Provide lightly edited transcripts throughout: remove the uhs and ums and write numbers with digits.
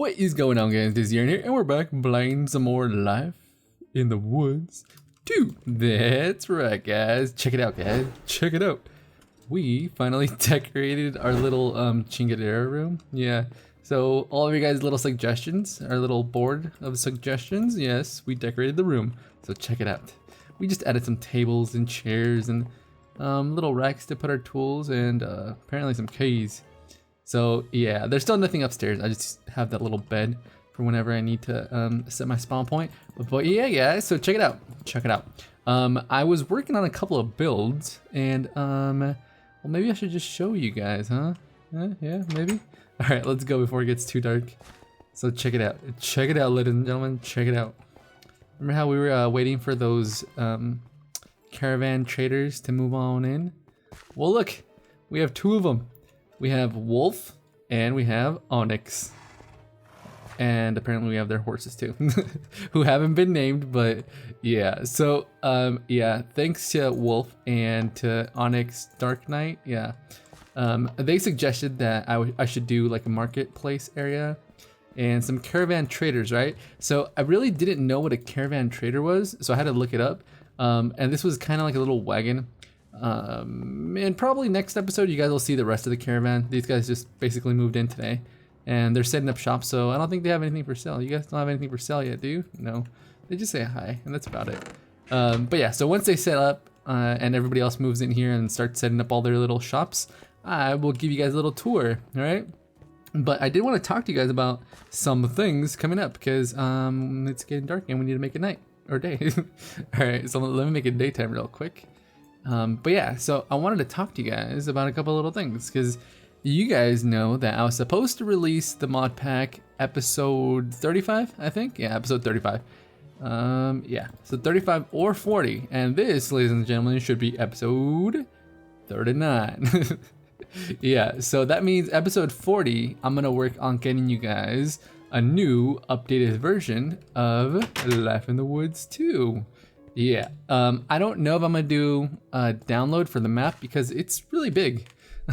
What is going on, guys? This is Aaron here, and we're back playing some more Life in the Woods 2. That's right, guys. Check it out, guys. Check it out. We finally decorated our little chingadera room. Yeah. So all of you guys' little suggestions, our little board of suggestions. Yes, we decorated the room. So check it out. We just added some tables and chairs and little racks to put our tools and apparently some keys. So yeah, there's still nothing upstairs. I just have that little bed for whenever I need to set my spawn point. But yeah, guys, so check it out. Check it out. I was working on a couple of builds, and well, maybe I should just show you guys, huh? Yeah, maybe. All right, let's go before it gets too dark. So check it out. Check it out, ladies and gentlemen. Check it out. Remember how we were waiting for those caravan traders to move on in? Well, look, we have two of them. We have Wolf and we have Onyx. And apparently we have their horses too, who haven't been named, but yeah. So yeah, thanks to Wolf and to Onyx Dark Knight. Yeah, they suggested that I should do like a marketplace area and some caravan traders, right? So I really didn't know what a caravan trader was, so I had to look it up. And this was kind of like a little wagon. And probably next episode you guys will see the rest of the caravan. These guys just basically moved in today and they're setting up shop, so I don't think they have anything for sale. You guys don't have anything for sale yet, do you? No, they just say hi and that's about it. But yeah, so once they set up and everybody else moves in here and starts setting up all their little shops, I will give you guys a little tour. All right, but I did want to talk to you guys about some things coming up because it's getting dark and we need to make it night or day. All right, so let me make it daytime real quick. But yeah, so I wanted to talk to you guys about a couple little things because you guys know that I was supposed to release the Modpack episode 35, I think. Yeah, episode 35. Yeah, so 35 or 40, and this, ladies and gentlemen, should be episode 39. Yeah, so that means episode 40, I'm gonna work on getting you guys a new updated version of Life in the Woods 2. Yeah, I don't know if I'm gonna do a download for the map because it's really big.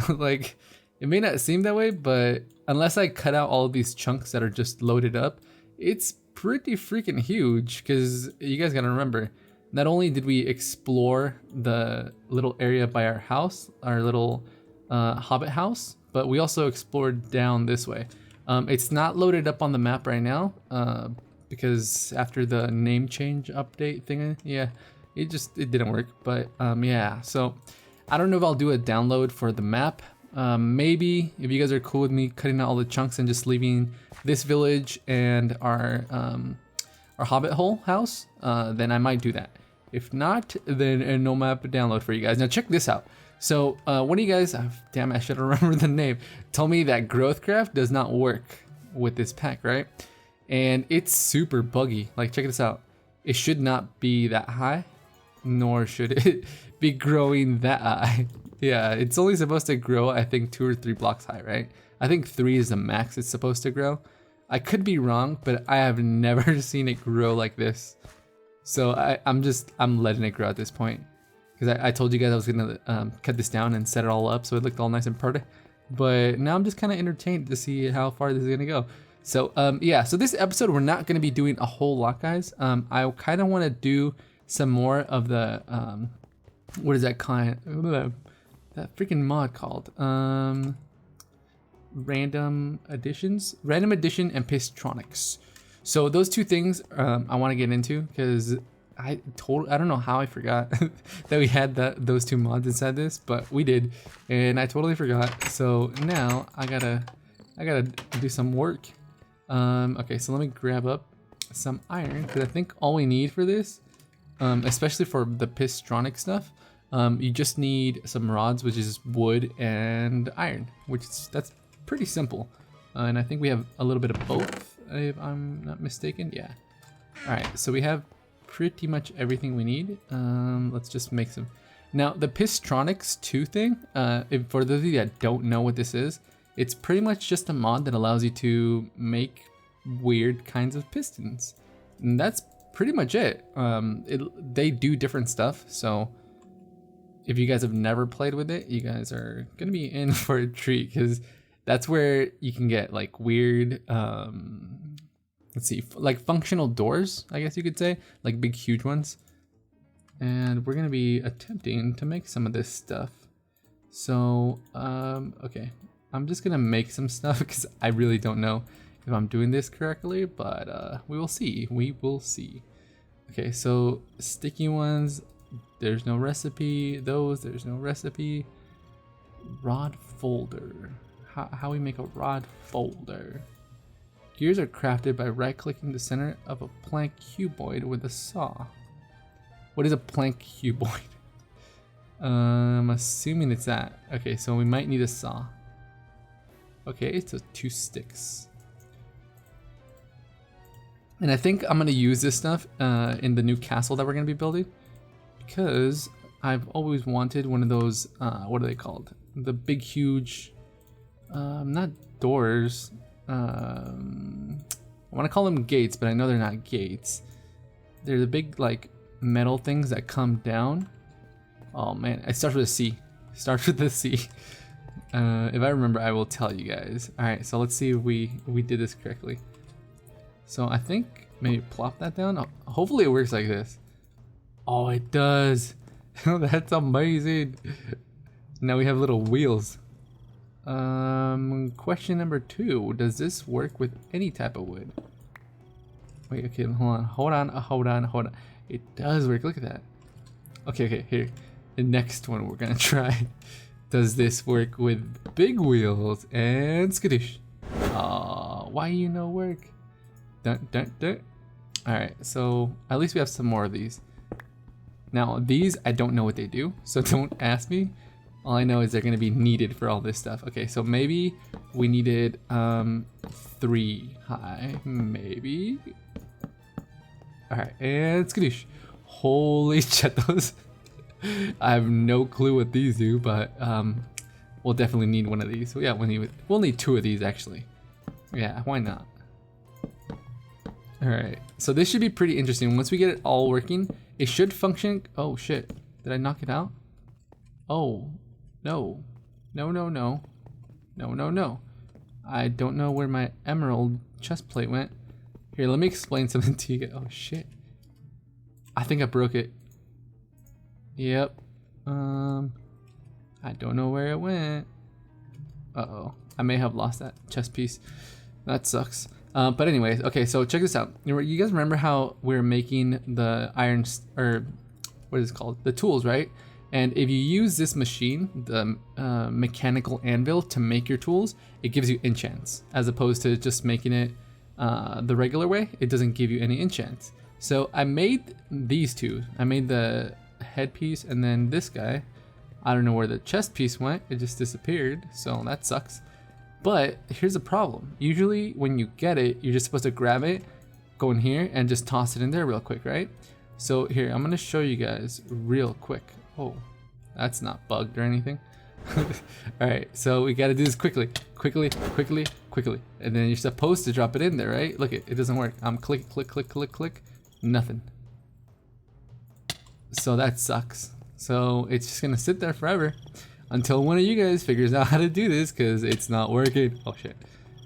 Like, it may not seem that way, but unless I cut out all of these chunks that are just loaded up, it's pretty freaking huge. Because you guys gotta remember, not only did we explore the little area by our house, our little hobbit house, but we also explored down this way. It's not loaded up on the map right now, because after the name change update thing, yeah, it didn't work. But yeah, so I don't know if I'll do a download for the map. Maybe if you guys are cool with me cutting out all the chunks and just leaving this village and our hobbit hole house, then I might do that. If not, then no map download for you guys. Now check this out. So one of you guys, damn, I should have remembered the name, told me that growth craft does not work with this pack, right? And it's super buggy. Like, check this out. It should not be that high, nor should it be growing that high. Yeah, it's only supposed to grow, I think, 2 or 3 blocks high, right? I think 3 is the max it's supposed to grow. I could be wrong, but I have never seen it grow like this. So I'm letting it grow at this point. Because I told you guys I was gonna cut this down and set it all up so it looked all nice and pretty. But now I'm just kind of entertained to see how far this is gonna go. So yeah, so this episode we're not gonna be doing a whole lot, guys. I kind of want to do some more of the what is that kind? That freaking mod called? Random additions, random addition, and Pistronics. So those two things I want to get into because I don't know how I forgot that we had those two mods inside this, but we did, and I totally forgot. So now I gotta do some work. Okay, so let me grab up some iron because I think all we need for this, especially for the Pistronic stuff, you just need some rods, which is wood and iron, that's pretty simple. And I think we have a little bit of both, if I'm not mistaken. Yeah. All right, so we have pretty much everything we need. Let's just make some. Now the Pistronics 2 thing, for those of you that don't know what this is, it's pretty much just a mod that allows you to make weird kinds of pistons. And that's pretty much it. They do different stuff, so if you guys have never played with it, you guys are gonna be in for a treat because That's where you can get like weird, let's see, like functional doors, I guess you could say, like big, huge ones. And we're gonna be attempting to make some of this stuff. So, okay, I'm just gonna make some stuff because I really don't know if I'm doing this correctly, but we will see. We will see. Okay, so sticky ones, there's no recipe. Those, there's no recipe. Rod folder. How we make a rod folder. Gears are crafted by right-clicking the center of a plank cuboid with a saw. What is a plank cuboid? I'm assuming it's that. Okay, so we might need a saw. Okay, so 2 sticks. And I think I'm gonna use this stuff in the new castle that we're gonna be building, because I've always wanted one of those, what are they called? The big, huge, not doors. I wanna call them gates, but I know they're not gates. They're the big, like, metal things that come down. Oh man, it starts with a C. Starts with a C. If I remember, I will tell you guys. All right, so let's see if we did this correctly. So I think maybe plop that down. Oh, hopefully it works like this. Oh, it does. That's amazing. Now we have little wheels. Question number 2: does this work with any type of wood? Wait, okay, hold on. It does work. Look at that. Okay, here. The next one we're gonna try. Does this work with big wheels? And skadoosh. Why you no work? Dun. Alright, so at least we have some more of these. Now these, I don't know what they do, so don't ask me. All I know is they're gonna be needed for all this stuff. Okay, so maybe we needed 3 high, maybe. Alright, and skadoosh. Holy chetos. I have no clue what these do, but we'll definitely need one of these. So yeah, we'll need 2 of these actually. Yeah, why not? Alright, so this should be pretty interesting. Once we get it all working, it should function. Oh shit, did I knock it out? Oh, no. No. I don't know where my emerald chest plate went. Here, let me explain something to you. Oh shit. I think I broke it. Yep. I don't know where it went. Uh-oh. I may have lost that chest piece. That sucks. But anyways, okay, so check this out. You guys remember how we're making the iron, or what is it called? The tools, right? And if you use this machine, the mechanical anvil, to make your tools, it gives you enchants, as opposed to just making it the regular way. It doesn't give you any enchants. So I made these 2. I made the headpiece and then this guy. I don't know where the chest piece went. It just disappeared, so that sucks. But here's the problem. Usually when you get it, you're just supposed to grab it, go in here, and just toss it in there real quick, right? So here, I'm gonna show you guys real quick. Oh, that's not bugged or anything. All right, so we gotta do this quickly. And then you're supposed to drop it in there, right? Look, it doesn't work. I'm click, nothing. So that sucks. So it's just gonna sit there forever until one of you guys figures out how to do this, because it's not working. Oh shit.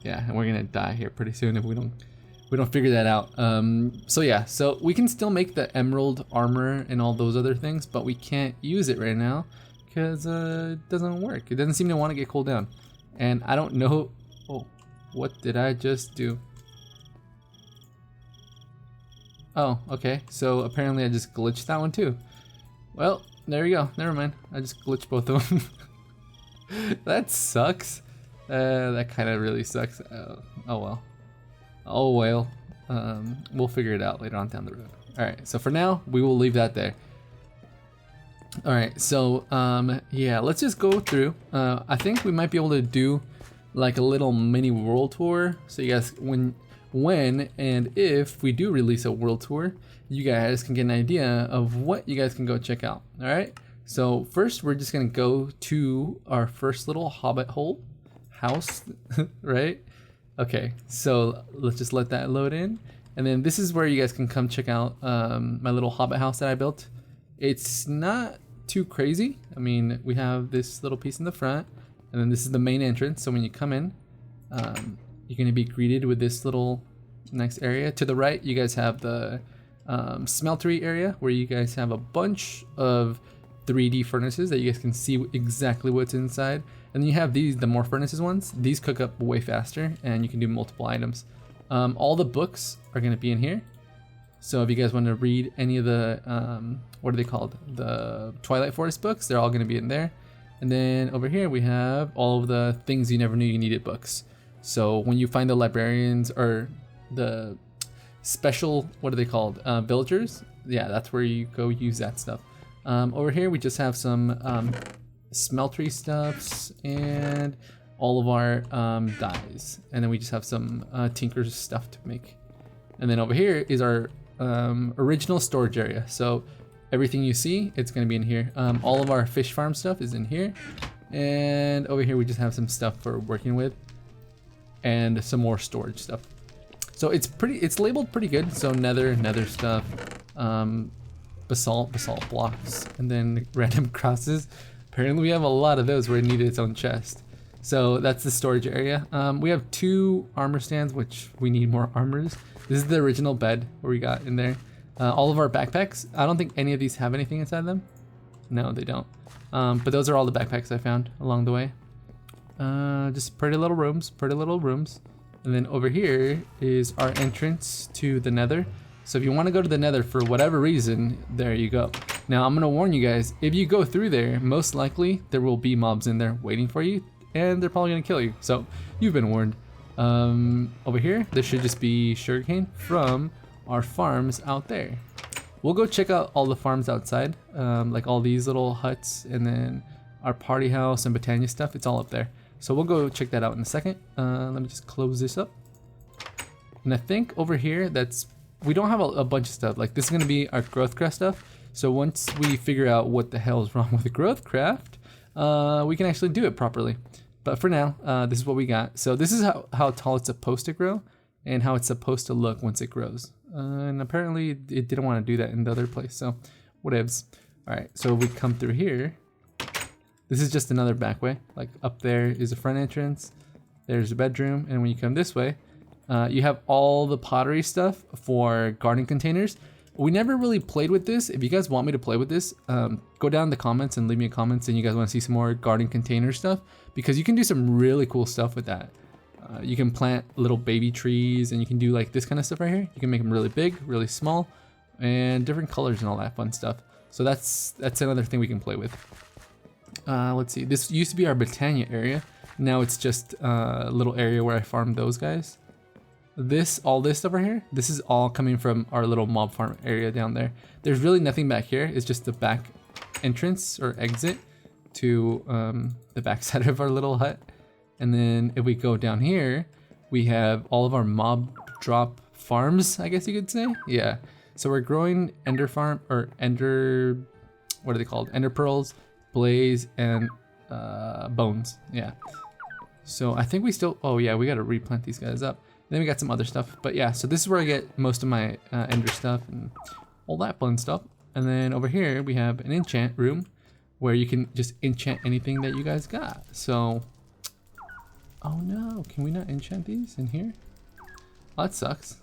Yeah, and we're gonna die here pretty soon if we don't figure that out. So yeah, so we can still make the emerald armor and all those other things, but we can't use it right now because it doesn't work. It doesn't seem to want to get cooled down. And I don't know. Oh, what did I just do? Oh, okay. So apparently I just glitched that one too. Well, there you go. Never mind. I just glitched both of them. That sucks. That kind of really sucks. Oh well. Oh well. We'll figure it out later on down the road. Alright, so for now, we will leave that there. Alright, so yeah, let's just go through. I think we might be able to do like a little mini world tour. So you guys, when and if we do release a world tour, you guys can get an idea of what you guys can go check out. Alright, so first we're just gonna go to our first little hobbit hole house, right? Okay, so let's just let that load in. And then this is where you guys can come check out my little hobbit house that I built. It's not too crazy. I mean, we have this little piece in the front, And then this is the main entrance. So when you come in, you're going to be greeted with this little nice area. To the right, you guys have the smeltery area where you guys have a bunch of 3D furnaces that you guys can see exactly what's inside. And then you have these, the more furnaces ones. These cook up way faster and you can do multiple items. All the books are going to be in here. So if you guys want to read any of the, what are they called? The Twilight Forest books, they're all going to be in there. And then over here we have all of the things you never knew you needed books. So when you find the librarians or the special, what are they called? Villagers? Yeah, that's where you go use that stuff. Over here we just have some smeltery stuffs and all of our dyes. And then we just have some tinker's stuff to make. And then over here is our original storage area. So everything you see, it's going to be in here. All of our fish farm stuff is in here. And over here we just have some stuff for working with and some more storage stuff. So it's labeled pretty good. So nether stuff, basalt blocks, and then random crosses. Apparently we have a lot of those where it needed its own chest. So that's the storage area. We have 2 armor stands, which we need more armors. This is the original bed where we got in there. All of our backpacks, I don't think any of these have anything inside them. No, they don't. But those are all the backpacks I found along the way. Just pretty little rooms. And then over here is our entrance to the nether. So if you want to go to the nether for whatever reason, there you go. Now I'm going to warn you guys, if you go through there, most likely there will be mobs in there waiting for you. And they're probably going to kill you. So you've been warned. Over here, this should just be sugarcane from our farms out there. We'll go check out all the farms outside, like all these little huts, and then our party house and Botania stuff. It's all up there. So we'll go check that out in a second. Let me just close this up. And I think over here, we don't have a bunch of stuff. Like this is going to be our growth craft stuff. So once we figure out what the hell is wrong with the growth craft, we can actually do it properly. But for now, this is what we got. So this is how tall it's supposed to grow and how it's supposed to look once it grows. And apparently it didn't want to do that in the other place. So whatevs. All right, so we come through here. This is just another back way. Like up there is a front entrance. There's a bedroom. And when you come this way, you have all the pottery stuff for garden containers. We never really played with this. If you guys want me to play with this, go down in the comments and leave me a comment and you guys want to see some more garden container stuff, because you can do some really cool stuff with that. You can plant little baby trees and you can do like this kind of stuff right here. You can make them really big, really small, and different colors and all that fun stuff. So that's another thing we can play with. Let's see, this used to be our Botania area. Now it's just a little area where I farm those guys. All this stuff right here, this is all coming from our little mob farm area down there. There's really nothing back here. It's just the back entrance or exit to the back side of our little hut. And then if we go down here, we have all of our mob drop farms, I guess you could say. Yeah. So we're growing ender farm or ender, what are they called? Ender pearls, blaze, and bones. Yeah. So I think we still, oh yeah, we got to replant these guys up. Then we got some other stuff, but yeah, so this is where I get most of my ender stuff and all that fun stuff. And then over here we have an enchant room where you can just enchant anything that you guys got. So, oh no, can we not enchant these in here? Oh, that sucks.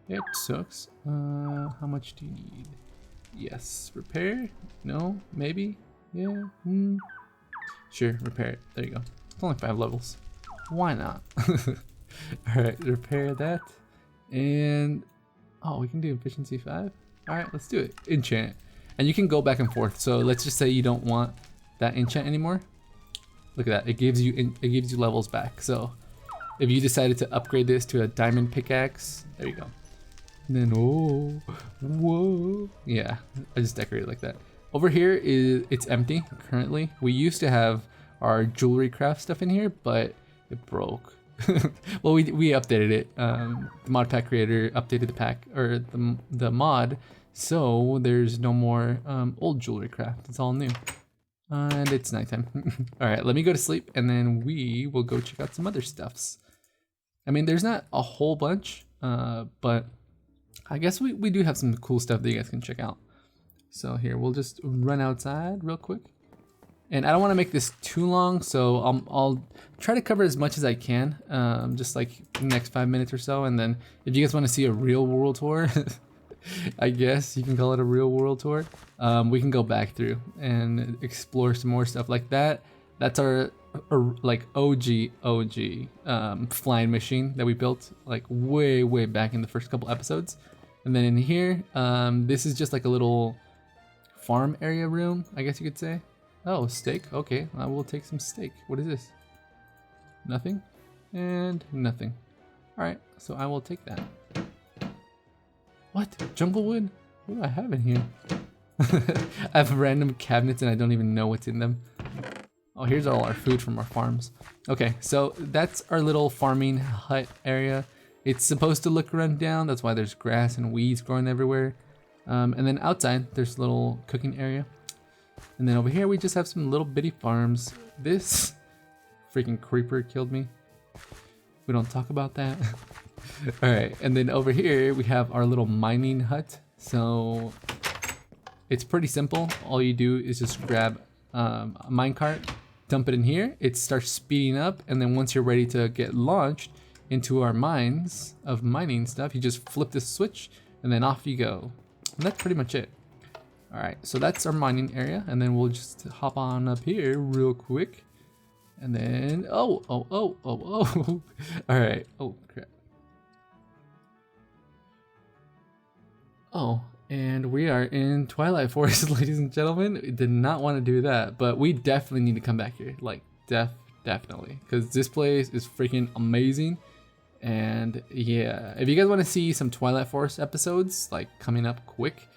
It sucks. How much do you need? Yes, repair? No, maybe? Yeah, Sure, repair it. There you go. It's only 5 levels. Why not? Alright, repair that. And oh, we can do efficiency 5. Alright, let's do it. Enchant. And you can go back and forth. So let's just say you don't want that enchant anymore. Look at that. It gives you levels back. So if you decided to upgrade this to a diamond pickaxe, there you go. And then oh, whoa. Yeah, I just decorated like that. Over here it's empty currently. We used to have our jewelry craft stuff in here, but it broke. Well, we updated it. The Modpack creator updated the pack or the mod, so there's no more old jewelry craft. It's all new, and it's nighttime. All right, let me go to sleep, and then we will go check out some other stuffs. I mean, there's not a whole bunch, but I guess we do have some cool stuff that you guys can check out. So here, we'll just run outside real quick. And I don't want to make this too long, so I'll try to cover as much as I can, just like the next 5 minutes or so. And then if you guys want to see a real world tour, I guess you can call it a real world tour, we can go back through and explore some more stuff like that. That's our like OG flying machine that we built like way back in the first couple episodes. And then in here, this is just like a little farm area room, I guess you could say. Oh, steak. Okay, I will take some steak. What is this? Nothing and nothing. All right, so I will take that. What? Jungle wood? What do I have in here? I have random cabinets and I don't even know what's in them. Oh, here's all our food from our farms. Okay, so that's our little farming hut area. It's supposed to look run down. That's why there's grass and weeds growing everywhere. And then outside, there's a little cooking area. And then over here, we just have some little bitty farms. This freaking creeper killed me. We don't talk about that. All right, and then over here, we have our little mining hut. So it's pretty simple. All you do is just grab a minecart, dump it in here. It starts speeding up. And then once you're ready to get launched into our mines of mining stuff, you just flip the switch and then off you go. And that's pretty much it. All right, so that's our mining area, and then we'll just hop on up here real quick. And then, oh. All right, oh crap. Oh, and we are in Twilight Forest, ladies and gentlemen. We did not want to do that, but we definitely need to come back here. Like, definitely, because this place is freaking amazing. And yeah, if you guys want to see some Twilight Forest episodes, like coming up quick,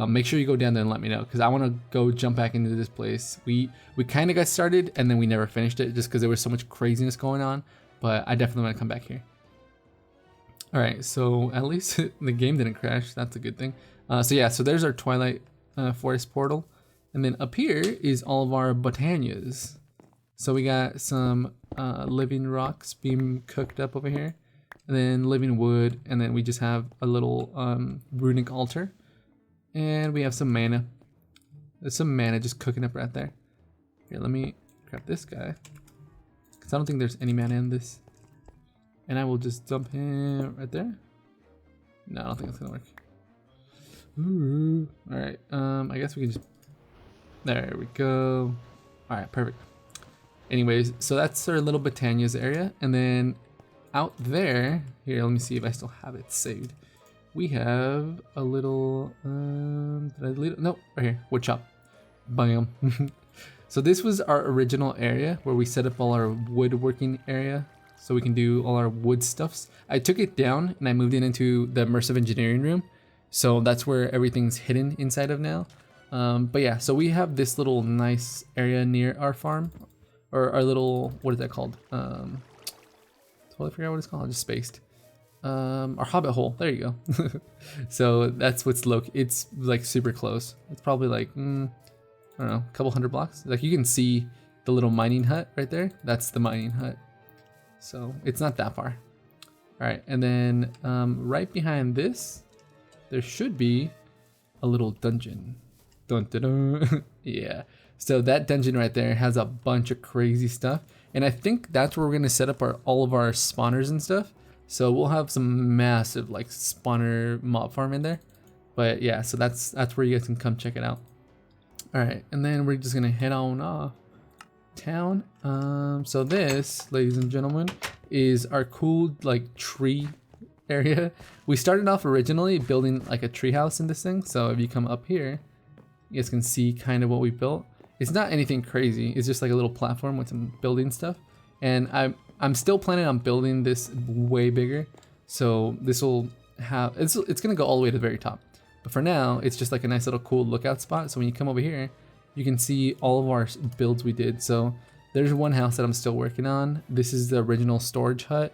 make sure you go down there and let me know, because I want to go jump back into this place. We kind of got started and then we never finished it just because there was so much craziness going on, but I definitely want to come back here. All right, so at least the game didn't crash. That's a good thing. So yeah, so there's our Twilight Forest portal, and then up here is all of our botanias. So we got some living rocks being cooked up over here, and then living wood, and then we just have a little runic altar. And we have some mana. There's some mana just cooking up right there. Here, let me grab this guy, because I don't think there's any mana in this. And I will just dump him right there. No, I don't think it's gonna work. Ooh. All right, I guess we can just, there we go. All right, perfect. Anyways, so that's our little Botania's area. And then out there, here, let me see if I still have it saved. We have a little, did I delete it? Nope, right here, wood shop. Bam. So this was our original area where we set up all our woodworking area so we can do all our wood stuffs. I took it down and I moved it into the immersive engineering room. So that's where everything's hidden inside of now. But yeah, so we have this little nice area near our farm, or our little, what is that called? Totally forgot what it's called, I just spaced. Our hobbit hole, there you go. So that's what's it's like super close. It's probably like, I don't know, a couple hundred blocks. Like you can see the little mining hut right there. That's the mining hut. So it's not that far. All right, and then right behind this, there should be a little dungeon. Dun, dun, dun. Yeah, so that dungeon right there has a bunch of crazy stuff. And I think that's where we're gonna set up all of our spawners and stuff. So we'll have some massive like spawner mob farm in there. But yeah, so that's where you guys can come check it out. All right, and then we're just gonna head on off town. So this, ladies and gentlemen, is our cool like tree area. We started off originally building like a tree house in this thing. So if you come up here, you guys can see kind of what we built. It's not anything crazy. It's just like a little platform with some building stuff. And I'm still planning on building this way bigger. So this will have, it's gonna go all the way to the very top. But for now, it's just like a nice little cool lookout spot. So when you come over here, you can see all of our builds we did. So there's one house that I'm still working on. This is the original storage hut.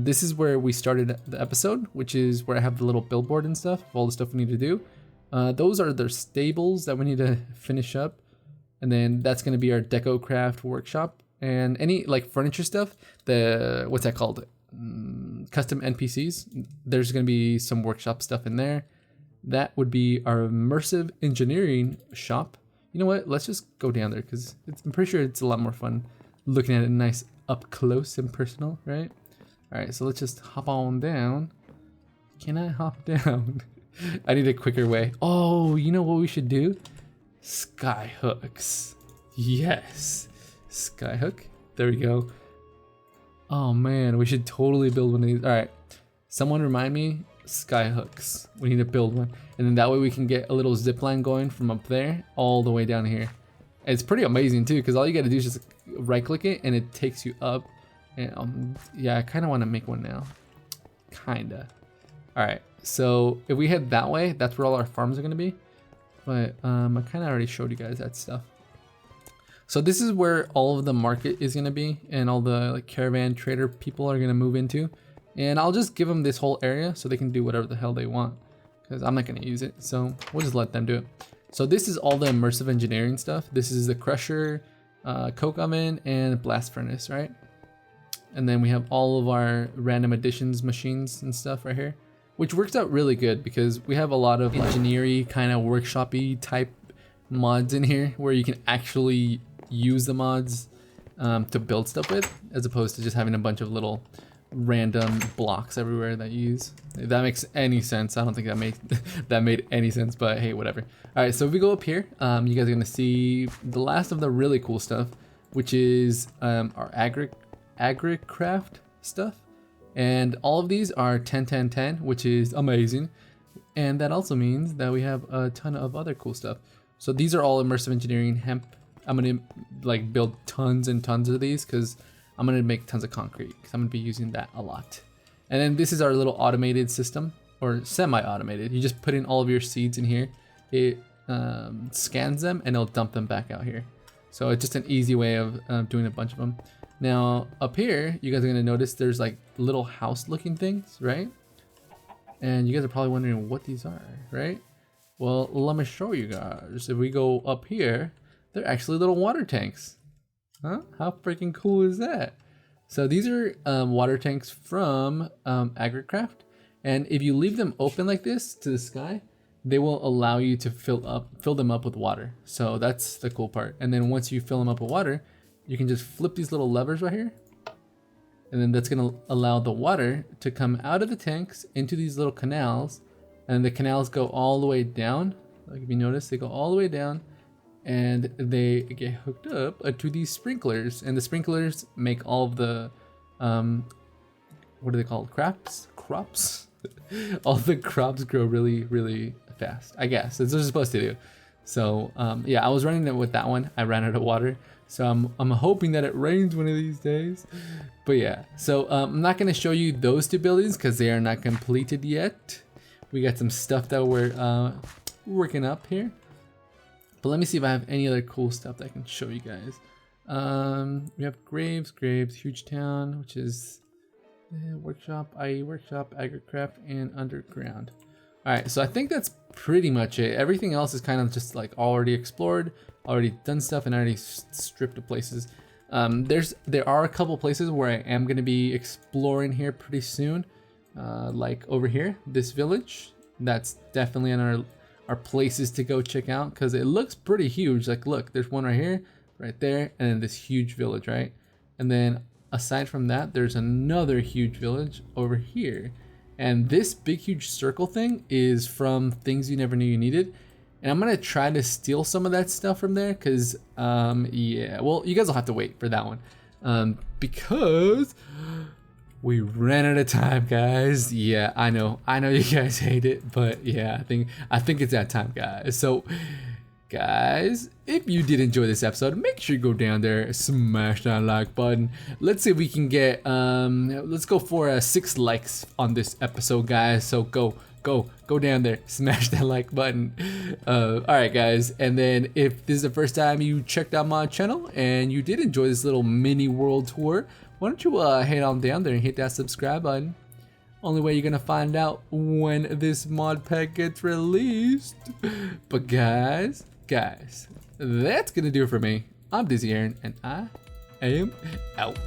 This is where we started the episode, which is where I have the little billboard and stuff, all the stuff we need to do. Those are the stables that we need to finish up. And then that's gonna be our deco craft workshop. And any like furniture stuff, what's that called? Custom NPCs. There's gonna be some workshop stuff in there. That would be our immersive engineering shop. You know what? Let's just go down there because I'm pretty sure it's a lot more fun looking at it nice up close and personal, right? All right, so let's just hop on down. Can I hop down? I need a quicker way. Oh, you know what we should do? Sky hooks. Yes. Sky hook. There we go. Oh man, we should totally build one of these. All right, someone remind me, sky hooks. We need to build one. And then that way we can get a little zip line going from up there all the way down here. And it's pretty amazing too, because all you gotta do is just right click it and it takes you up. And yeah, I kinda wanna make one now. Kinda. All right, so if we head that way, that's where all our farms are gonna be. But I kinda already showed you guys that stuff. So this is where all of the market is gonna be and all the like caravan trader people are gonna move into. And I'll just give them this whole area so they can do whatever the hell they want because I'm not gonna use it. So we'll just let them do it. So this is all the immersive engineering stuff. This is the crusher, coke oven, and blast furnace, right? And then we have all of our random additions machines and stuff right here, which works out really good because we have a lot of engineering kind of workshop-y type mods in here where you can actually use the mods to build stuff with, as opposed to just having a bunch of little random blocks everywhere that you use. If that makes any sense. I don't think that made any sense, but hey, whatever. All right, so if we go up here, you guys are gonna see the last of the really cool stuff, which is our agricraft stuff. And all of these are 10, 10, 10, which is amazing. And that also means that we have a ton of other cool stuff. So these are all immersive engineering hemp. I'm gonna like build tons and tons of these because I'm gonna make tons of concrete because I'm gonna be using that a lot. And then this is our little automated system, or semi-automated. You just put in all of your seeds in here. It scans them and it'll dump them back out here. So it's just an easy way of doing a bunch of them. Now up here, you guys are gonna notice there's like little house looking things, right? And you guys are probably wondering what these are, right? Well, let me show you guys. If we go up here, they're actually little water tanks. Huh? How freaking cool is that? So these are water tanks from Agricraft. And if you leave them open like this to the sky, they will allow you to fill them up with water. So that's the cool part. And then once you fill them up with water, you can just flip these little levers right here. And then that's gonna allow the water to come out of the tanks into these little canals. And the canals go all the way down. Like if you notice, they go all the way down and they get hooked up to these sprinklers. And the sprinklers make all of the, what are they called? Crops? All the crops grow really, really fast, I guess. That's what they're supposed to do. So yeah, I was running it with that one. I ran out of water. So I'm hoping that it rains one of these days. But yeah, so I'm not gonna show you those two buildings because they are not completed yet. We got some stuff that we're working up here. But let me see if I have any other cool stuff that I can show you guys. We have Graves, Huge Town, which is workshop, IE workshop, Agricraft, and underground. All right, so I think that's pretty much it. Everything else is kind of just like already explored, already done stuff, and already stripped of places. There are a couple places where I am going to be exploring here pretty soon, like over here, this village. That's definitely on our places to go check out because it looks pretty huge. Like, look, there's one right here, right there, and then this huge village, right? And then aside from that, there's another huge village over here. And this big, huge circle thing is from things you never knew you needed. And I'm gonna try to steal some of that stuff from there because, yeah, well, you guys will have to wait for that one because we ran out of time, guys. Yeah, I know you guys hate it, but yeah, I think it's that time, guys. So, guys, if you did enjoy this episode, make sure you go down there, smash that like button. Let's see if we can get let's go for 6 likes on this episode, guys. So go down there, smash that like button. All right, guys, and then if this is the first time you checked out my channel and you did enjoy this little mini world tour, why don't you head on down there and hit that subscribe button. Only way you're gonna find out when this mod pack gets released. But guys, that's gonna do it for me. I'm Dizzy Aaron, and I am out.